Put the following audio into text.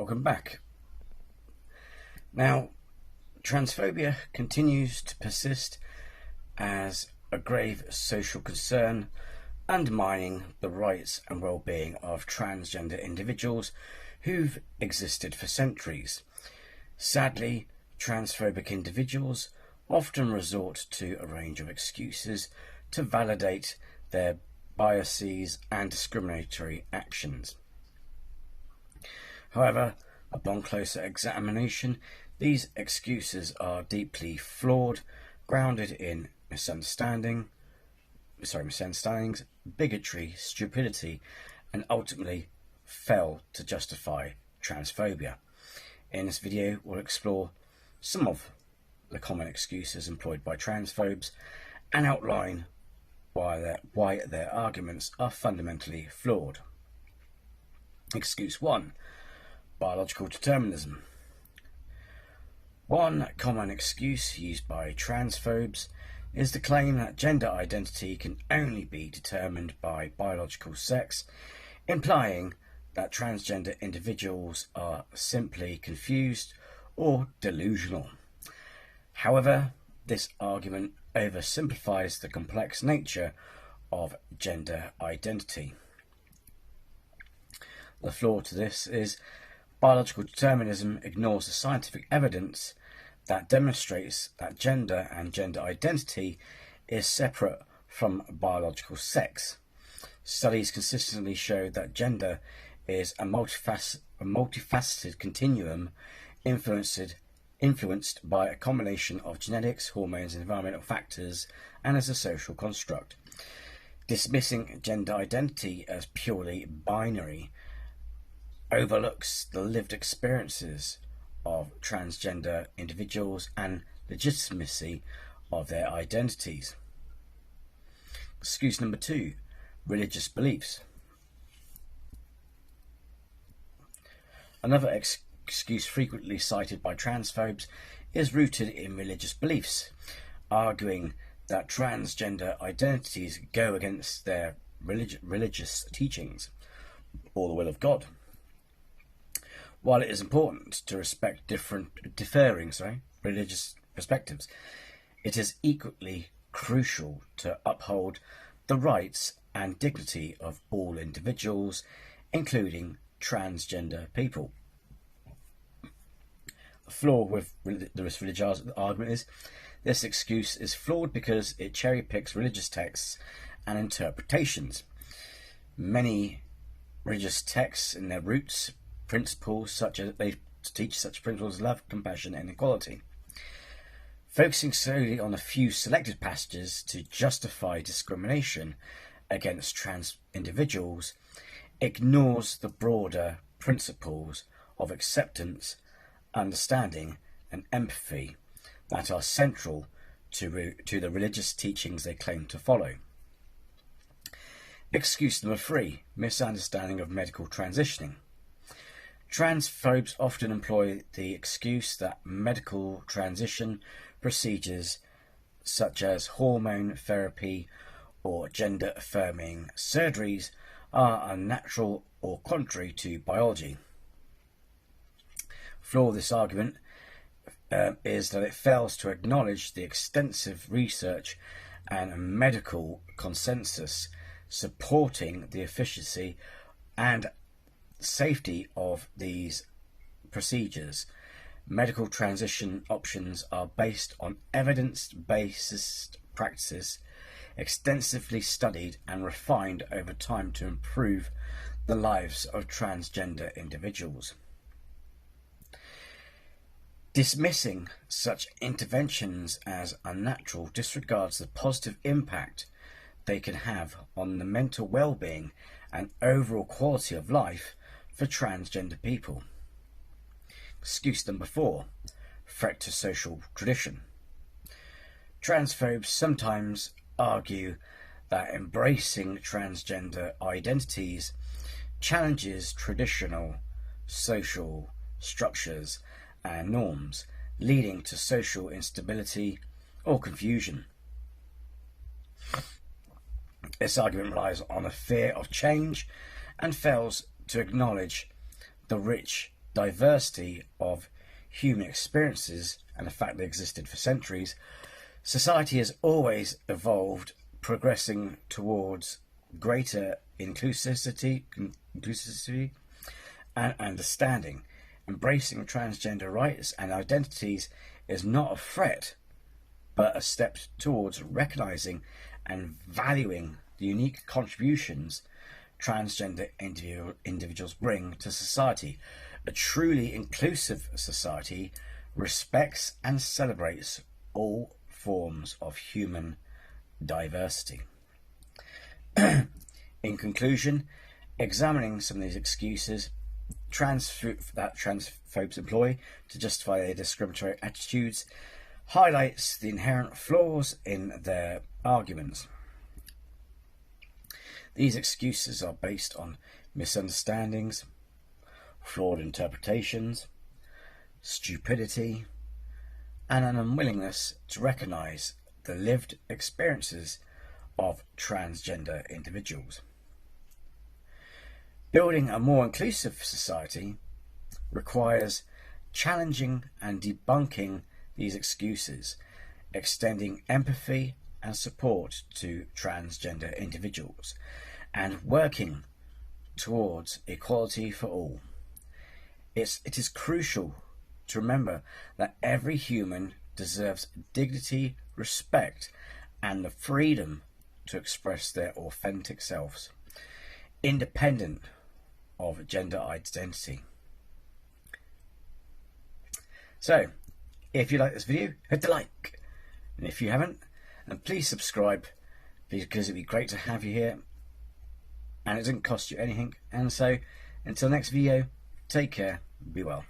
welcome back. Now, transphobia continues to persist as a grave social concern, undermining the rights and well-being of transgender individuals who've existed for centuries. Sadly, transphobic individuals often resort to a range of excuses to validate their biases and discriminatory actions. However, upon closer examination, these excuses are deeply flawed, grounded in misunderstandings, bigotry, stupidity, and ultimately fail to justify transphobia. In this video, we'll explore some of the common excuses employed by transphobes and outline why their arguments are fundamentally flawed. Excuse 1. Biological determinism. One common excuse used by transphobes is the claim that gender identity can only be determined by biological sex, implying that transgender individuals are simply confused or delusional. However, this argument oversimplifies the complex nature of gender identity. The flaw to this is biological determinism ignores the scientific evidence that demonstrates that gender and gender identity is separate from biological sex. Studies consistently show that gender is a multifaceted continuum influenced by a combination of genetics, hormones, and environmental factors, and as a social construct. Dismissing gender identity as purely binary overlooks the lived experiences of transgender individuals and legitimacy of their identities. Excuse number 2, religious beliefs. Another excuse frequently cited by transphobes is rooted in religious beliefs, arguing that transgender identities go against their religious teachings or the will of God. While it is important to respect differing religious perspectives, it is equally crucial to uphold the rights and dignity of all individuals, including transgender people. The flaw with this religious argument is this excuse is flawed because it cherry picks religious texts and interpretations. Many religious texts in their roots principles such as they teach such principles as love, compassion, and equality. Focusing solely on a few selected passages to justify discrimination against trans individuals ignores the broader principles of acceptance, understanding, and empathy that are central to the religious teachings they claim to follow. Excuse number 3, misunderstanding of medical transitioning. Transphobes often employ the excuse that medical transition procedures such as hormone therapy or gender-affirming surgeries are unnatural or contrary to biology. Flaw of this argument is that it fails to acknowledge the extensive research and medical consensus supporting the efficacy and safety of these procedures. Medical transition options are based on evidence-based practices, extensively studied and refined over time to improve the lives of transgender individuals. Dismissing such interventions as unnatural disregards the positive impact they can have on the mental well-being and overall quality of life for transgender people. Excuse number 4, threat to social tradition. Transphobes sometimes argue that embracing transgender identities challenges traditional social structures and norms, leading to social instability or confusion. This argument relies on a fear of change and fails to acknowledge the rich diversity of human experiences and the fact they existed for centuries, society has always evolved, progressing towards greater inclusivity and understanding. Embracing transgender rights and identities is not a threat, but a step towards recognizing and valuing the unique contributions transgender individuals bring to society. A truly inclusive society respects and celebrates all forms of human diversity. In conclusion, examining some of these excuses that transphobes employ to justify their discriminatory attitudes highlights the inherent flaws in their arguments. These excuses are based on misunderstandings, flawed interpretations, stupidity, and an unwillingness to recognise the lived experiences of transgender individuals. Building a more inclusive society requires challenging and debunking these excuses, extending empathy and support to transgender individuals, and working towards equality for all. It is crucial to remember that every human deserves dignity, respect, and the freedom to express their authentic selves, independent of gender identity. So, if you like this video, hit the like, and if you haven't, then please subscribe, because it'd be great to have you here, and it doesn't cost you anything. And so, until next video, take care, be well.